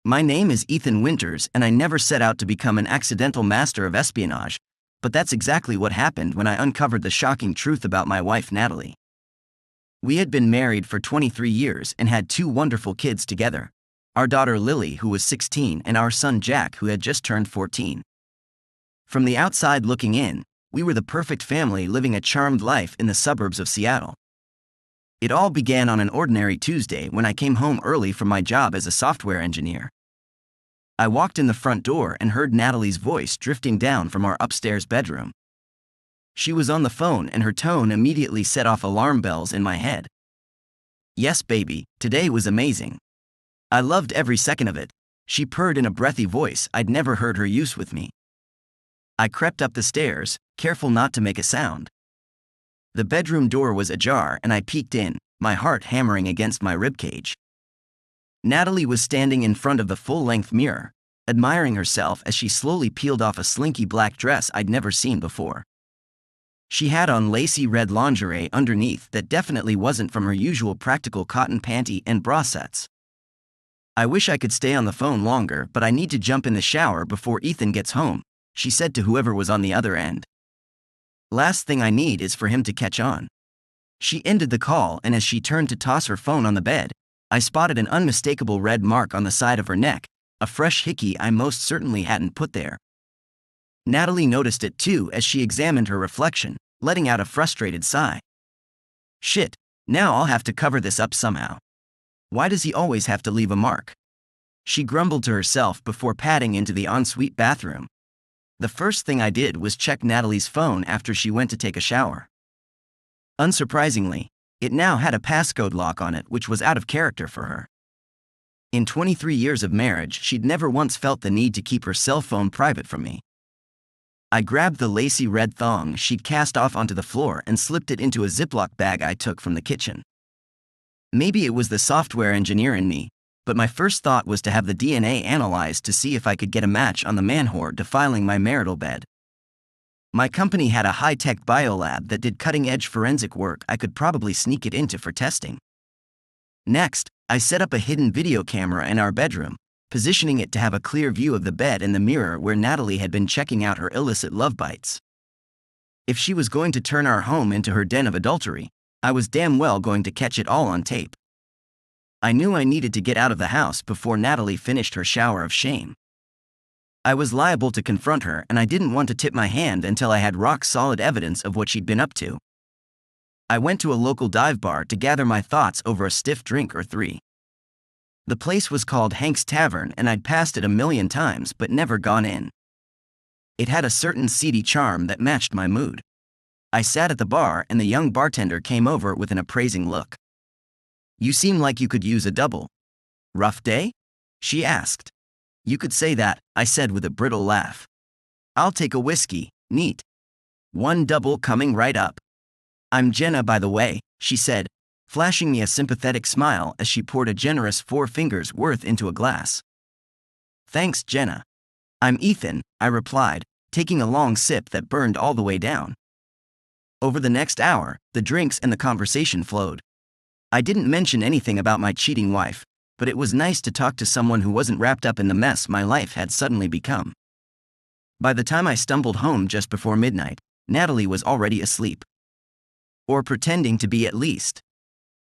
My name is Ethan Winters, and I never set out to become an accidental master of espionage, but that's exactly what happened when I uncovered the shocking truth about my wife Natalie. We had been married for 23 years and had 2 wonderful kids together, our daughter Lily, who was 16, and our son Jack, who had just turned 14. From the outside looking in, we were the perfect family living a charmed life in the suburbs of Seattle. It all began on an ordinary Tuesday when I came home early from my job as a software engineer. I walked in the front door and heard Natalie's voice drifting down from our upstairs bedroom. She was on the phone and her tone immediately set off alarm bells in my head. "Yes, baby, today was amazing. I loved every second of it," she purred in a breathy voice I'd never heard her use with me. I crept up the stairs, careful not to make a sound. The bedroom door was ajar and I peeked in, my heart hammering against my ribcage. Natalie was standing in front of the full-length mirror, admiring herself as she slowly peeled off a slinky black dress I'd never seen before. She had on lacy red lingerie underneath that definitely wasn't from her usual practical cotton panty and bra sets. "I wish I could stay on the phone longer, but I need to jump in the shower before Ethan gets home," she said to whoever was on the other end. "Last thing I need is for him to catch on." She ended the call, and as she turned to toss her phone on the bed, I spotted an unmistakable red mark on the side of her neck, a fresh hickey I most certainly hadn't put there. Natalie noticed it too as she examined her reflection, letting out a frustrated sigh. "Shit, now I'll have to cover this up somehow. Why does he always have to leave a mark?" she grumbled to herself before padding into the ensuite bathroom. The first thing I did was check Natalie's phone after she went to take a shower. Unsurprisingly, it now had a passcode lock on it, which was out of character for her. In 23 years of marriage, she'd never once felt the need to keep her cell phone private from me. I grabbed the lacy red thong she'd cast off onto the floor and slipped it into a Ziploc bag I took from the kitchen. Maybe it was the software engineer in me, but my first thought was to have the DNA analyzed to see if I could get a match on the man-whore defiling my marital bed. My company had a high-tech biolab that did cutting-edge forensic work. I could probably sneak it into for testing. Next, I set up a hidden video camera in our bedroom, positioning it to have a clear view of the bed and the mirror where Natalie had been checking out her illicit love bites. If she was going to turn our home into her den of adultery, I was damn well going to catch it all on tape. I knew I needed to get out of the house before Natalie finished her shower of shame. I was liable to confront her, and I didn't want to tip my hand until I had rock-solid evidence of what she'd been up to. I went to a local dive bar to gather my thoughts over a stiff drink or 3. The place was called Hank's Tavern, and I'd passed it a million times but never gone in. It had a certain seedy charm that matched my mood. I sat at the bar and the young bartender came over with an appraising look. "You seem like you could use a double. Rough day?" she asked. "You could say that," I said with a brittle laugh. "I'll take a whiskey, neat. 1 double coming right up." "I'm Jenna, by the way," she said, flashing me a sympathetic smile as she poured a generous 4 fingers worth into a glass. "Thanks, Jenna." "I'm Ethan," I replied, taking a long sip that burned all the way down. Over the next hour, the drinks and the conversation flowed. I didn't mention anything about my cheating wife, but it was nice to talk to someone who wasn't wrapped up in the mess my life had suddenly become. By the time I stumbled home just before midnight, Natalie was already asleep. Or pretending to be, at least.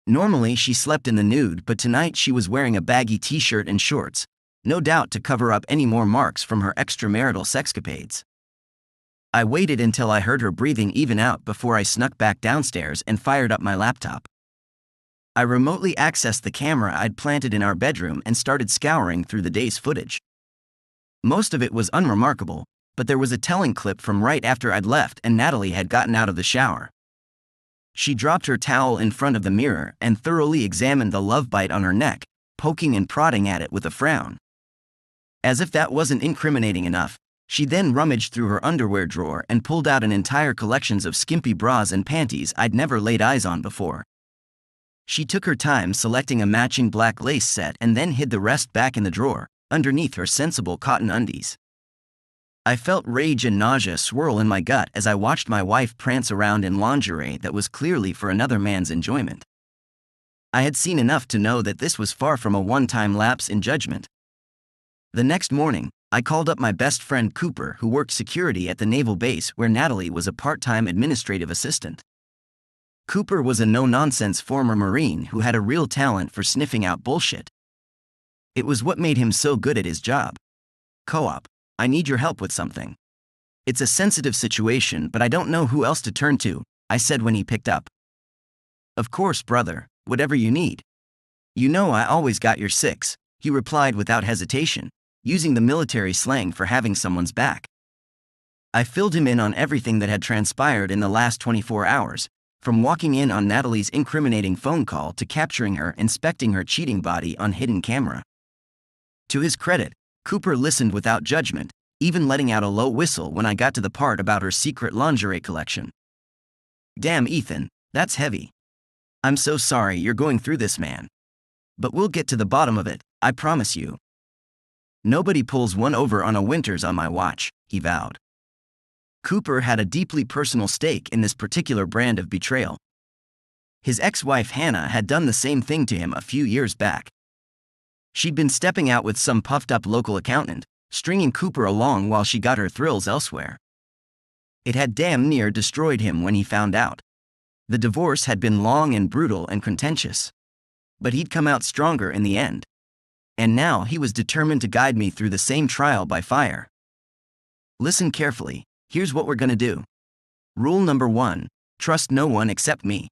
Normally she slept in the nude, but tonight she was wearing a baggy t-shirt and shorts, no doubt to cover up any more marks from her extramarital sexcapades. I waited until I heard her breathing even out before I snuck back downstairs and fired up my laptop. I remotely accessed the camera I'd planted in our bedroom and started scouring through the day's footage. Most of it was unremarkable, but there was a telling clip from right after I'd left and Natalie had gotten out of the shower. She dropped her towel in front of the mirror and thoroughly examined the love bite on her neck, poking and prodding at it with a frown. As if that wasn't incriminating enough, she then rummaged through her underwear drawer and pulled out an entire collection of skimpy bras and panties I'd never laid eyes on before. She took her time selecting a matching black lace set and then hid the rest back in the drawer, underneath her sensible cotton undies. I felt rage and nausea swirl in my gut as I watched my wife prance around in lingerie that was clearly for another man's enjoyment. I had seen enough to know that this was far from a one-time lapse in judgment. The next morning, I called up my best friend Cooper, who worked security at the naval base where Natalie was a part-time administrative assistant. Cooper was a no-nonsense former Marine who had a real talent for sniffing out bullshit. It was what made him so good at his job. "Co-op, I need your help with something. It's a sensitive situation, but I don't know who else to turn to," I said when he picked up. "Of course, brother, whatever you need. You know I always got your six," he replied without hesitation, using the military slang for having someone's back. I filled him in on everything that had transpired in the last 24 hours, from walking in on Natalie's incriminating phone call to capturing her inspecting her cheating body on hidden camera. To his credit, Cooper listened without judgment, even letting out a low whistle when I got to the part about her secret lingerie collection. "Damn, Ethan, that's heavy. I'm so sorry you're going through this, man. But we'll get to the bottom of it, I promise you. Nobody pulls one over on a Winters on my watch," he vowed. Cooper had a deeply personal stake in this particular brand of betrayal. His ex-wife Hannah had done the same thing to him a few years back. She'd been stepping out with some puffed-up local accountant, stringing Cooper along while she got her thrills elsewhere. It had damn near destroyed him when he found out. The divorce had been long and brutal and contentious. But he'd come out stronger in the end. And now he was determined to guide me through the same trial by fire. Listen carefully, here's what we're gonna do. Rule number 1, trust no one except me.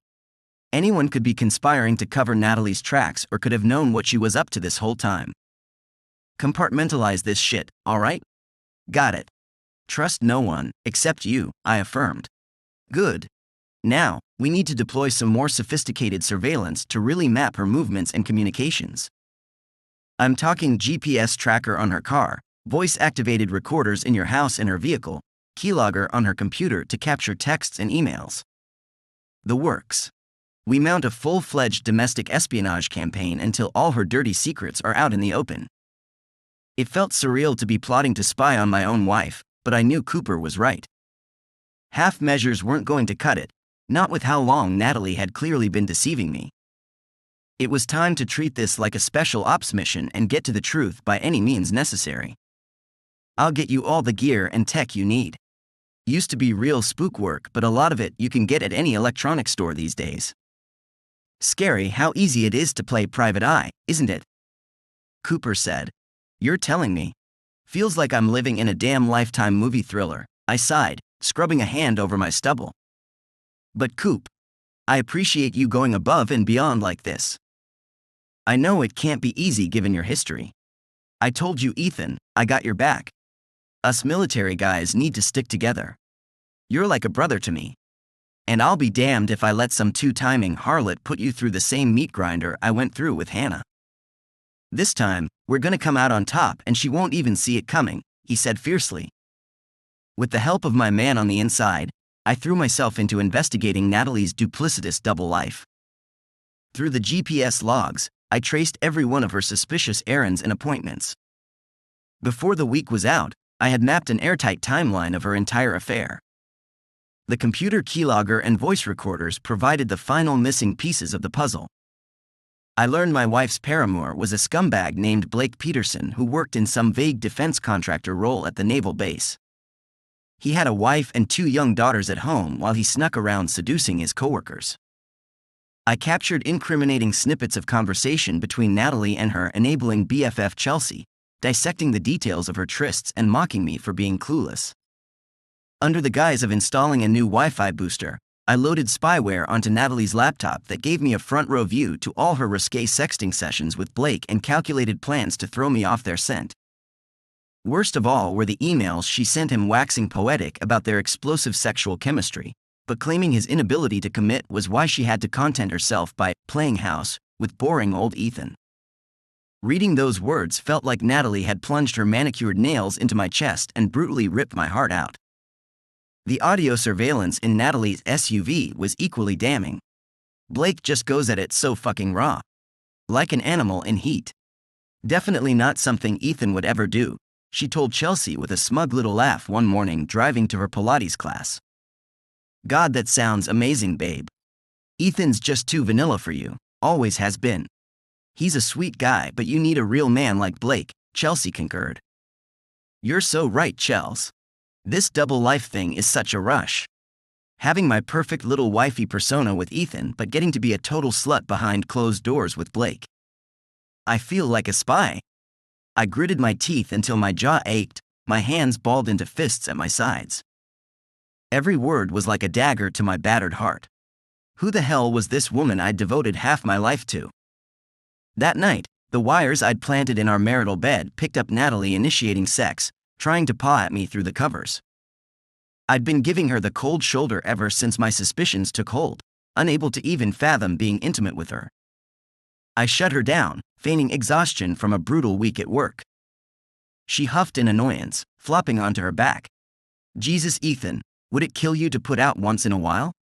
Anyone could be conspiring to cover Natalie's tracks or could have known what she was up to this whole time. Compartmentalize this shit, alright? Got it. Trust no one, except you, I affirmed. Good. Now, we need to deploy some more sophisticated surveillance to really map her movements and communications. I'm talking GPS tracker on her car, voice-activated recorders in your house and her vehicle, keylogger on her computer to capture texts and emails. The works. We mount a full-fledged domestic espionage campaign until all her dirty secrets are out in the open. It felt surreal to be plotting to spy on my own wife, but I knew Cooper was right. Half measures weren't going to cut it, not with how long Natalie had clearly been deceiving me. It was time to treat this like a special ops mission and get to the truth by any means necessary. I'll get you all the gear and tech you need. Used to be real spook work, but a lot of it you can get at any electronics store these days. Scary how easy it is to play private eye, isn't it? Cooper said. You're telling me. Feels like I'm living in a damn Lifetime movie thriller, I sighed, scrubbing a hand over my stubble. But Coop, I appreciate you going above and beyond like this. I know it can't be easy given your history. I told you, Ethan, I got your back. Us military guys need to stick together. You're like a brother to me. And I'll be damned if I let some two-timing harlot put you through the same meat grinder I went through with Hannah. This time, we're gonna come out on top and she won't even see it coming, he said fiercely. With the help of my man on the inside, I threw myself into investigating Natalie's duplicitous double life. Through the GPS logs, I traced every one of her suspicious errands and appointments. Before the week was out, I had mapped an airtight timeline of her entire affair. The computer keylogger and voice recorders provided the final missing pieces of the puzzle. I learned my wife's paramour was a scumbag named Blake Peterson who worked in some vague defense contractor role at the naval base. He had a wife and 2 young daughters at home while he snuck around seducing his coworkers. I captured incriminating snippets of conversation between Natalie and her enabling BFF Chelsea, dissecting the details of her trysts and mocking me for being clueless. Under the guise of installing a new Wi-Fi booster, I loaded spyware onto Natalie's laptop that gave me a front-row view to all her risque sexting sessions with Blake and calculated plans to throw me off their scent. Worst of all were the emails she sent him waxing poetic about their explosive sexual chemistry, but claiming his inability to commit was why she had to content herself by playing house with boring old Ethan. Reading those words felt like Natalie had plunged her manicured nails into my chest and brutally ripped my heart out. The audio surveillance in Natalie's SUV was equally damning. Blake just goes at it so fucking raw. Like an animal in heat. Definitely not something Ethan would ever do, she told Chelsea with a smug little laugh one morning driving to her Pilates class. God, that sounds amazing, babe. Ethan's just too vanilla for you, always has been. He's a sweet guy, but you need a real man like Blake, Chelsea concurred. You're so right, Chels. This double life thing is such a rush. Having my perfect little wifey persona with Ethan, but getting to be a total slut behind closed doors with Blake. I feel like a spy. I gritted my teeth until my jaw ached, my hands balled into fists at my sides. Every word was like a dagger to my battered heart. Who the hell was this woman I'd devoted half my life to? That night, the wires I'd planted in our marital bed picked up Natalie initiating sex, trying to paw at me through the covers. I'd been giving her the cold shoulder ever since my suspicions took hold, unable to even fathom being intimate with her. I shut her down, feigning exhaustion from a brutal week at work. She huffed in annoyance, flopping onto her back. Jesus, Ethan, would it kill you to put out once in a while?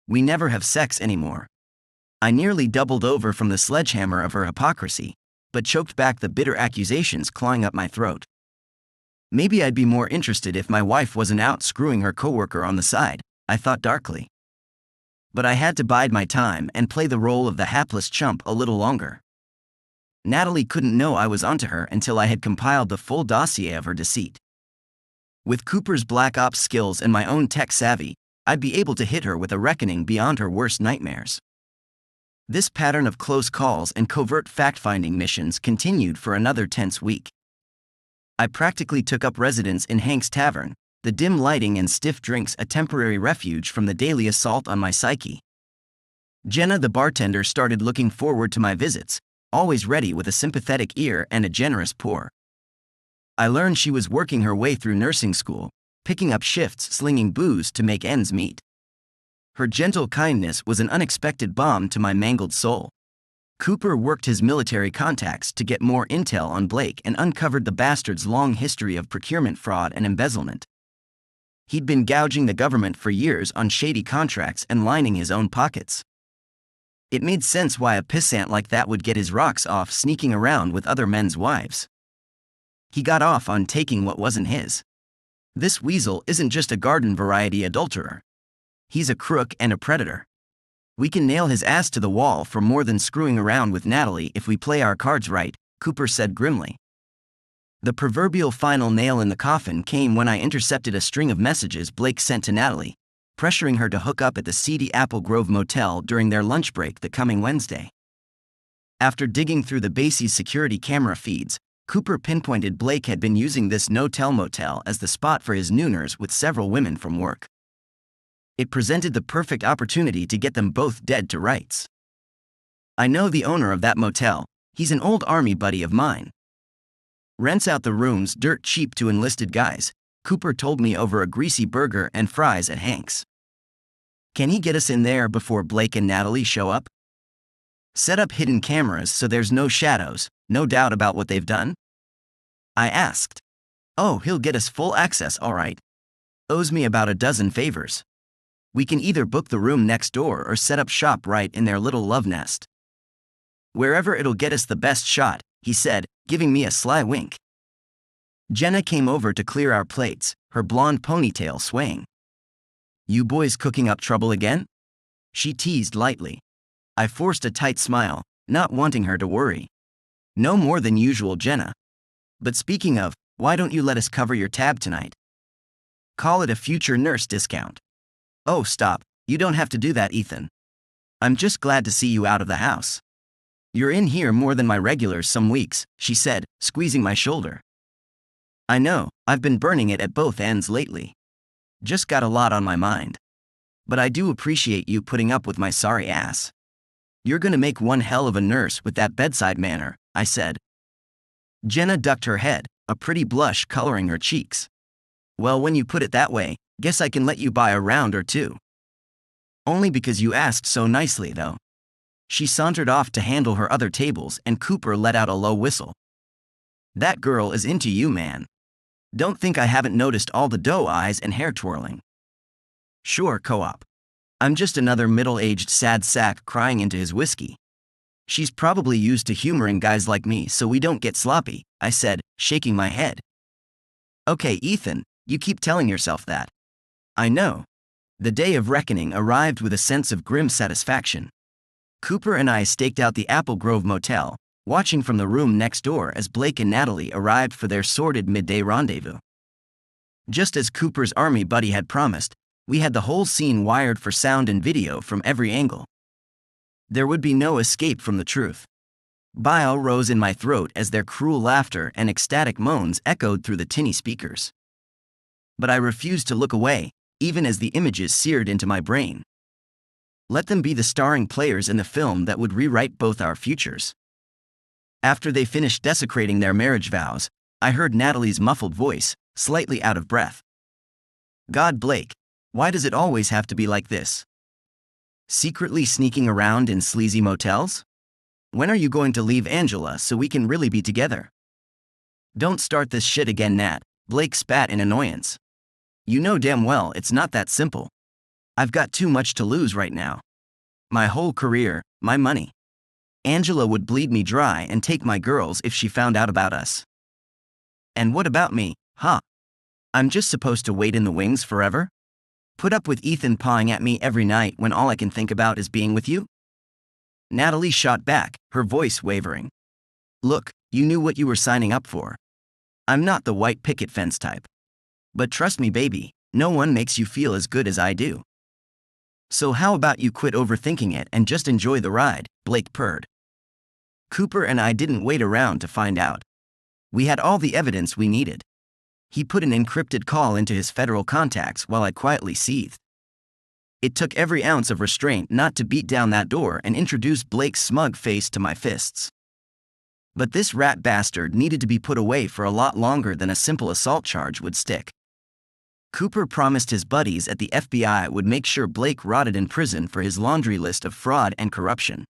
We never have sex anymore. I nearly doubled over from the sledgehammer of her hypocrisy, but choked back the bitter accusations clawing up my throat. Maybe I'd be more interested if my wife wasn't out screwing her coworker on the side, I thought darkly. But I had to bide my time and play the role of the hapless chump a little longer. Natalie couldn't know I was onto her until I had compiled the full dossier of her deceit. With Cooper's black ops skills and my own tech savvy, I'd be able to hit her with a reckoning beyond her worst nightmares. This pattern of close calls and covert fact-finding missions continued for another tense week. I practically took up residence in Hank's Tavern, the dim lighting and stiff drinks a temporary refuge from the daily assault on my psyche. Jenna the bartender started looking forward to my visits, always ready with a sympathetic ear and a generous pour. I learned she was working her way through nursing school, picking up shifts slinging booze to make ends meet. Her gentle kindness was an unexpected balm to my mangled soul. Cooper worked his military contacts to get more intel on Blake and uncovered the bastard's long history of procurement fraud and embezzlement. He'd been gouging the government for years on shady contracts and lining his own pockets. It made sense why a pissant like that would get his rocks off sneaking around with other men's wives. He got off on taking what wasn't his. This weasel isn't just a garden variety adulterer. He's a crook and a predator. We can nail his ass to the wall for more than screwing around with Natalie if we play our cards right, Cooper said grimly. The proverbial final nail in the coffin came when I intercepted a string of messages Blake sent to Natalie, pressuring her to hook up at the seedy Apple Grove Motel during their lunch break the coming Wednesday. After digging through the base's security camera feeds, Cooper pinpointed Blake had been using this no-tell motel as the spot for his nooners with several women from work. It presented the perfect opportunity to get them both dead to rights. I know the owner of that motel, he's an old army buddy of mine. Rents out the rooms dirt cheap to enlisted guys, Cooper told me over a greasy burger and fries at Hank's. Can he get us in there before Blake and Natalie show up? Set up hidden cameras so there's no shadows, no doubt about what they've done? I asked. Oh, he'll get us full access, all right. Owes me about a dozen favors. We can either book the room next door or set up shop right in their little love nest. Wherever it'll get us the best shot, he said, giving me a sly wink. Jenna came over to clear our plates, her blonde ponytail swaying. You boys cooking up trouble again? She teased lightly. I forced a tight smile, not wanting her to worry. No more than usual, Jenna. But speaking of, why don't you let us cover your tab tonight? Call it a future nurse discount. Oh, stop, you don't have to do that, Ethan. I'm just glad to see you out of the house. You're in here more than my regulars some weeks, she said, squeezing my shoulder. I know, I've been burning it at both ends lately. Just got a lot on my mind. But I do appreciate you putting up with my sorry ass. You're gonna make one hell of a nurse with that bedside manner, I said. Jenna ducked her head, a pretty blush coloring her cheeks. Well, when you put it that way, guess I can let you buy a round or two. Only because you asked so nicely, though. She sauntered off to handle her other tables and Cooper let out a low whistle. That girl is into you, man. Don't think I haven't noticed all the doe eyes and hair twirling. Sure, co-op. I'm just another middle-aged sad sack crying into his whiskey. She's probably used to humoring guys like me so we don't get sloppy, I said, shaking my head. Okay, Ethan, you keep telling yourself that. I know. The day of reckoning arrived with a sense of grim satisfaction. Cooper and I staked out the Apple Grove Motel, watching from the room next door as Blake and Natalie arrived for their sordid midday rendezvous. Just as Cooper's army buddy had promised, we had the whole scene wired for sound and video from every angle. There would be no escape from the truth. Bile rose in my throat as their cruel laughter and ecstatic moans echoed through the tinny speakers. But I refused to look away, even as the images seared into my brain. Let them be the starring players in the film that would rewrite both our futures. After they finished desecrating their marriage vows, I heard Natalie's muffled voice, slightly out of breath. God, Blake, why does it always have to be like this? Secretly sneaking around in sleazy motels? When are you going to leave Angela so we can really be together? Don't start this shit again, Nat, Blake spat in annoyance. You know damn well it's not that simple. I've got too much to lose right now. My whole career, my money. Angela would bleed me dry and take my girls if she found out about us. And what about me, huh? I'm just supposed to wait in the wings forever? Put up with Ethan pawing at me every night when all I can think about is being with you? Natalie shot back, her voice wavering. Look, you knew what you were signing up for. I'm not the white picket fence type. But trust me, baby, no one makes you feel as good as I do. So how about you quit overthinking it and just enjoy the ride, Blake purred. Cooper and I didn't wait around to find out. We had all the evidence we needed. He put an encrypted call into his federal contacts while I quietly seethed. It took every ounce of restraint not to beat down that door and introduce Blake's smug face to my fists. But this rat bastard needed to be put away for a lot longer than a simple assault charge would stick. Cooper promised his buddies at the FBI would make sure Blake rotted in prison for his laundry list of fraud and corruption.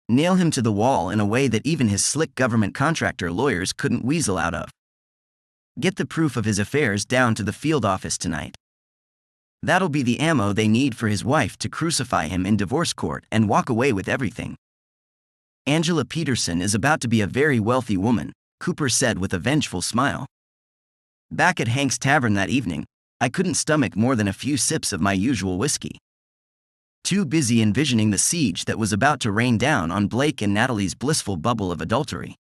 Nail him to the wall in a way that even his slick government contractor lawyers couldn't weasel out of. Get the proof of his affairs down to the field office tonight. That'll be the ammo they need for his wife to crucify him in divorce court and walk away with everything. Angela Peterson is about to be a very wealthy woman, Cooper said with a vengeful smile. Back at Hank's Tavern that evening, I couldn't stomach more than a few sips of my usual whiskey. Too busy envisioning the siege that was about to rain down on Blake and Natalie's blissful bubble of adultery.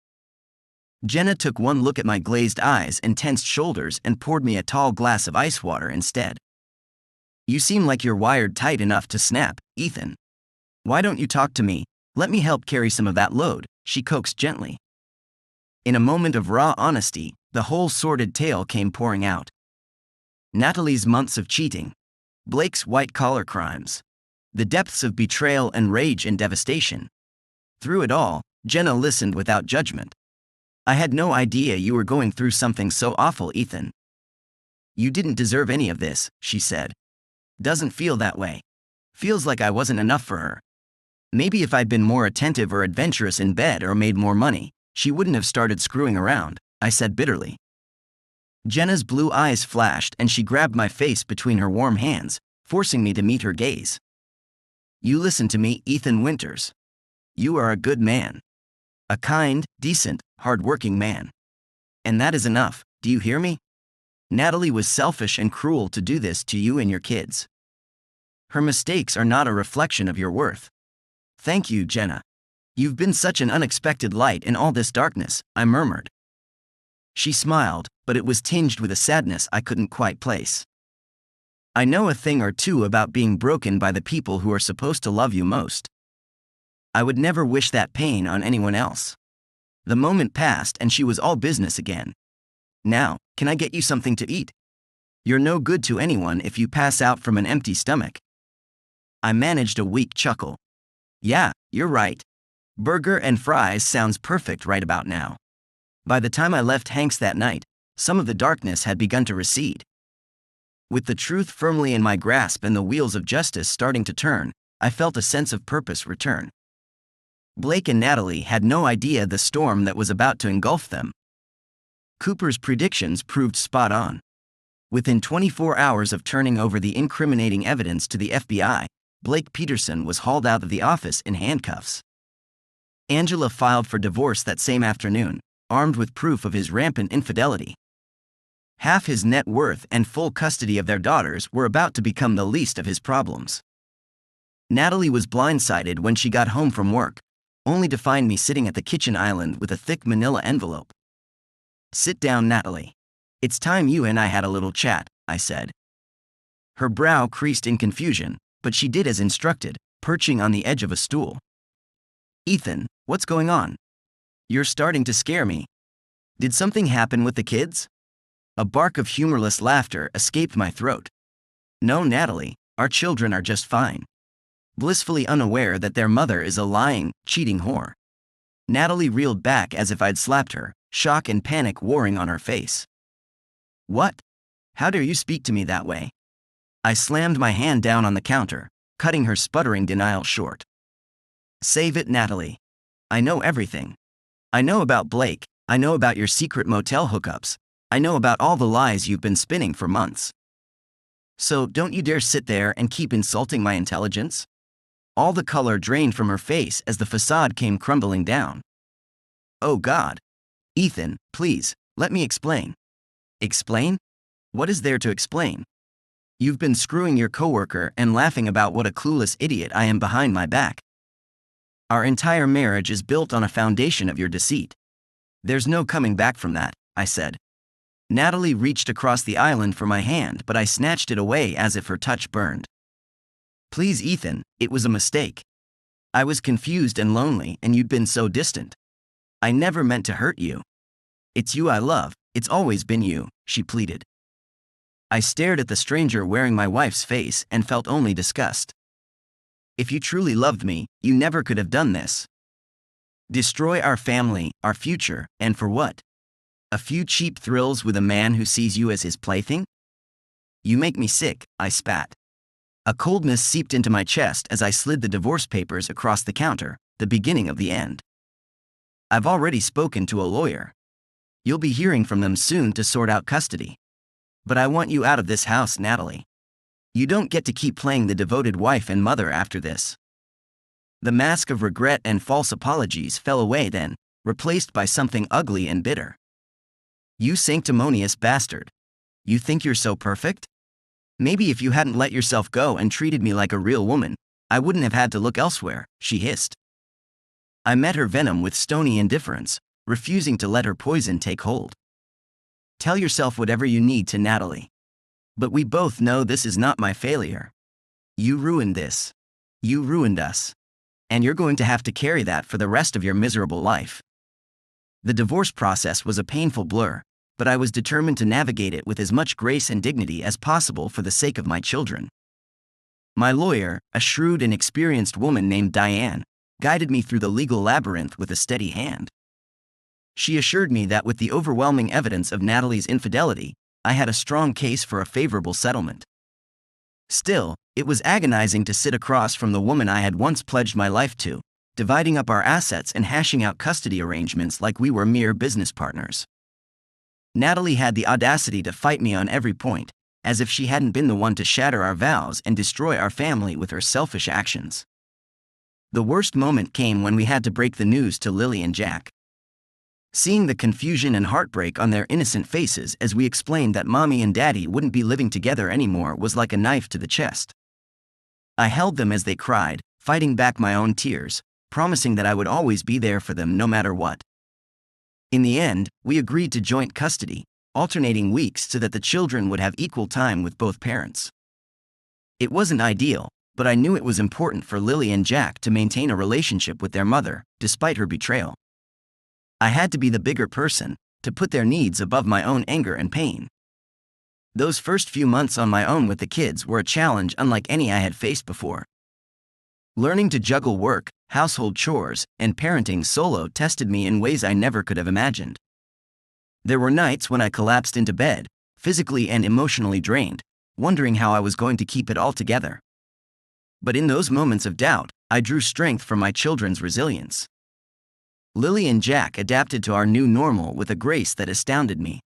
Jenna took one look at my glazed eyes and tensed shoulders and poured me a tall glass of ice water instead. You seem like you're wired tight enough to snap, Ethan. Why don't you talk to me? Let me help carry some of that load, she coaxed gently. In a moment of raw honesty, the whole sordid tale came pouring out. Natalie's months of cheating. Blake's white-collar crimes. The depths of betrayal and rage and devastation. Through it all, Jenna listened without judgment. I had no idea you were going through something so awful, Ethan. You didn't deserve any of this, she said. Doesn't feel that way. Feels like I wasn't enough for her. Maybe if I'd been more attentive or adventurous in bed or made more money, she wouldn't have started screwing around, I said bitterly. Jenna's blue eyes flashed and she grabbed my face between her warm hands, forcing me to meet her gaze. You listen to me, Ethan Winters. You are a good man. A kind, decent, hard-working man. And that is enough, do you hear me? Natalie was selfish and cruel to do this to you and your kids. Her mistakes are not a reflection of your worth. Thank you, Jenna. You've been such an unexpected light in all this darkness, I murmured. She smiled, but it was tinged with a sadness I couldn't quite place. I know a thing or two about being broken by the people who are supposed to love you most. I would never wish that pain on anyone else. The moment passed and she was all business again. Now, can I get you something to eat? You're no good to anyone if you pass out from an empty stomach. I managed a weak chuckle. Yeah, you're right. Burger and fries sounds perfect right about now. By the time I left Hank's that night, some of the darkness had begun to recede. With the truth firmly in my grasp and the wheels of justice starting to turn, I felt a sense of purpose return. Blake and Natalie had no idea the storm that was about to engulf them. Cooper's predictions proved spot on. Within 24 hours of turning over the incriminating evidence to the FBI, Blake Peterson was hauled out of the office in handcuffs. Angela filed for divorce that same afternoon, armed with proof of his rampant infidelity. Half his net worth and full custody of their daughters were about to become the least of his problems. Natalie was blindsided when she got home from work. only to find me sitting at the kitchen island with a thick manila envelope. "Sit down, Natalie. It's time you and I had a little chat," I said. Her brow creased in confusion, but she did as instructed, perching on the edge of a stool. "Ethan, what's going on? You're starting to scare me. Did something happen with the kids?" A bark of humorless laughter escaped my throat. "No, Natalie, our children are just fine." Blissfully unaware that their mother is a lying, cheating whore. Natalie reeled back as if I'd slapped her, shock and panic warring on her face. "What? How dare you speak to me that way?" I slammed my hand down on the counter, cutting her sputtering denial short. "Save it, Natalie. I know everything. I know about Blake, I know about your secret motel hookups, I know about all the lies you've been spinning for months. So don't you dare sit there and keep insulting my intelligence." All the color drained from her face as the facade came crumbling down. "Oh God. Ethan, please, let me explain." "Explain? What is there to explain? You've been screwing your coworker and laughing about what a clueless idiot I am behind my back. Our entire marriage is built on a foundation of your deceit. There's no coming back from that," I said. Natalie reached across the island for my hand, but I snatched it away as if her touch burned. "Please, Ethan, it was a mistake. I was confused and lonely, and you'd been so distant. I never meant to hurt you. It's you I love, it's always been you," she pleaded. I stared at the stranger wearing my wife's face and felt only disgust. "If you truly loved me, you never could have done this. Destroy our family, our future, and for what? A few cheap thrills with a man who sees you as his plaything? You make me sick," I spat. A coldness seeped into my chest as I slid the divorce papers across the counter, the beginning of the end. "I've already spoken to a lawyer. You'll be hearing from them soon to sort out custody. But I want you out of this house, Natalie. You don't get to keep playing the devoted wife and mother after this." The mask of regret and false apologies fell away then, replaced by something ugly and bitter. "You sanctimonious bastard. You think you're so perfect? Maybe if you hadn't let yourself go and treated me like a real woman, I wouldn't have had to look elsewhere," she hissed. I met her venom with stony indifference, refusing to let her poison take hold. "Tell yourself whatever you need to, Natalie. But we both know this is not my failure. You ruined this. You ruined us. And you're going to have to carry that for the rest of your miserable life." The divorce process was a painful blur, but I was determined to navigate it with as much grace and dignity as possible for the sake of my children. My lawyer, a shrewd and experienced woman named Diane, guided me through the legal labyrinth with a steady hand. She assured me that with the overwhelming evidence of Natalie's infidelity, I had a strong case for a favorable settlement. Still, it was agonizing to sit across from the woman I had once pledged my life to, dividing up our assets and hashing out custody arrangements like we were mere business partners. Natalie had the audacity to fight me on every point, as if she hadn't been the one to shatter our vows and destroy our family with her selfish actions. The worst moment came when we had to break the news to Lily and Jack. Seeing the confusion and heartbreak on their innocent faces as we explained that Mommy and Daddy wouldn't be living together anymore was like a knife to the chest. I held them as they cried, fighting back my own tears, promising that I would always be there for them no matter what. In the end, we agreed to joint custody, alternating weeks so that the children would have equal time with both parents. It wasn't ideal, but I knew it was important for Lily and Jack to maintain a relationship with their mother, despite her betrayal. I had to be the bigger person, to put their needs above my own anger and pain. Those first few months on my own with the kids were a challenge unlike any I had faced before. Learning to juggle work, household chores, and parenting solo tested me in ways I never could have imagined. There were nights when I collapsed into bed, physically and emotionally drained, wondering how I was going to keep it all together. But in those moments of doubt, I drew strength from my children's resilience. Lily and Jack adapted to our new normal with a grace that astounded me.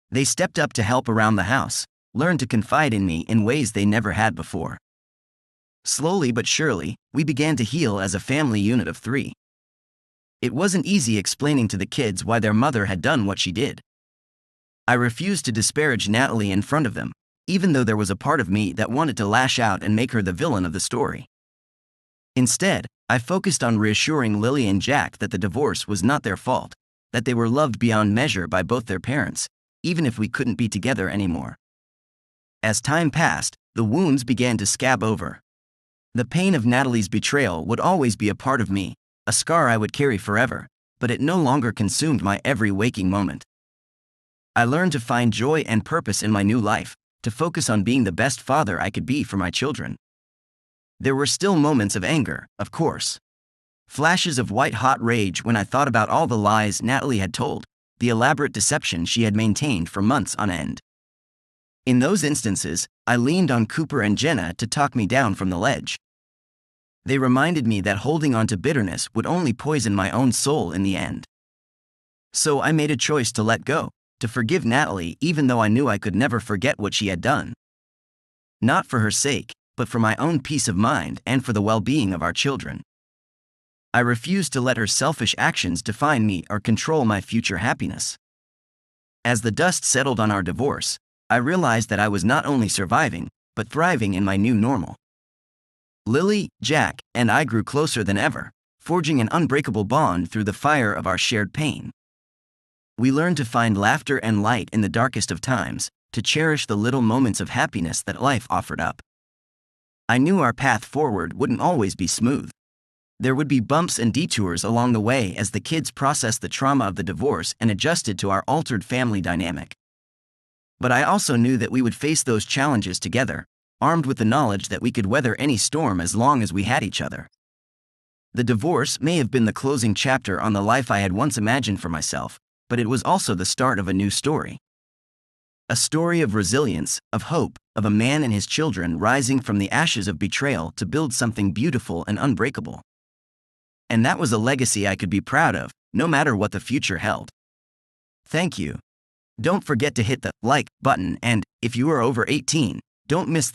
They stepped up to help around the house, learned to confide in me in ways they never had before. Slowly but surely, we began to heal as a family unit of 3. It wasn't easy explaining to the kids why their mother had done what she did. I refused to disparage Natalie in front of them, even though there was a part of me that wanted to lash out and make her the villain of the story. Instead, I focused on reassuring Lily and Jack that the divorce was not their fault, that they were loved beyond measure by both their parents, even if we couldn't be together anymore. As time passed, the wounds began to scab over. The pain of Natalie's betrayal would always be a part of me, a scar I would carry forever, but it no longer consumed my every waking moment. I learned to find joy and purpose in my new life, to focus on being the best father I could be for my children. There were still moments of anger, of course. Flashes of white-hot rage when I thought about all the lies Natalie had told, the elaborate deception she had maintained for months on end. In those instances, I leaned on Cooper and Jenna to talk me down from the ledge. They reminded me that holding on to bitterness would only poison my own soul in the end. So I made a choice to let go, to forgive Natalie even though I knew I could never forget what she had done. Not for her sake, but for my own peace of mind and for the well-being of our children. I refused to let her selfish actions define me or control my future happiness. As the dust settled on our divorce, I realized that I was not only surviving, but thriving in my new normal. Lily, Jack, and I grew closer than ever, forging an unbreakable bond through the fire of our shared pain. We learned to find laughter and light in the darkest of times, to cherish the little moments of happiness that life offered up. I knew our path forward wouldn't always be smooth. There would be bumps and detours along the way as the kids processed the trauma of the divorce and adjusted to our altered family dynamic. But I also knew that we would face those challenges together, armed with the knowledge that we could weather any storm as long as we had each other. The divorce may have been the closing chapter on the life I had once imagined for myself, but it was also the start of a new story. A story of resilience, of hope, of a man and his children rising from the ashes of betrayal to build something beautiful and unbreakable. And that was a legacy I could be proud of, no matter what the future held. Thank you. Don't forget to hit the like button and, if you are over 18, don't miss the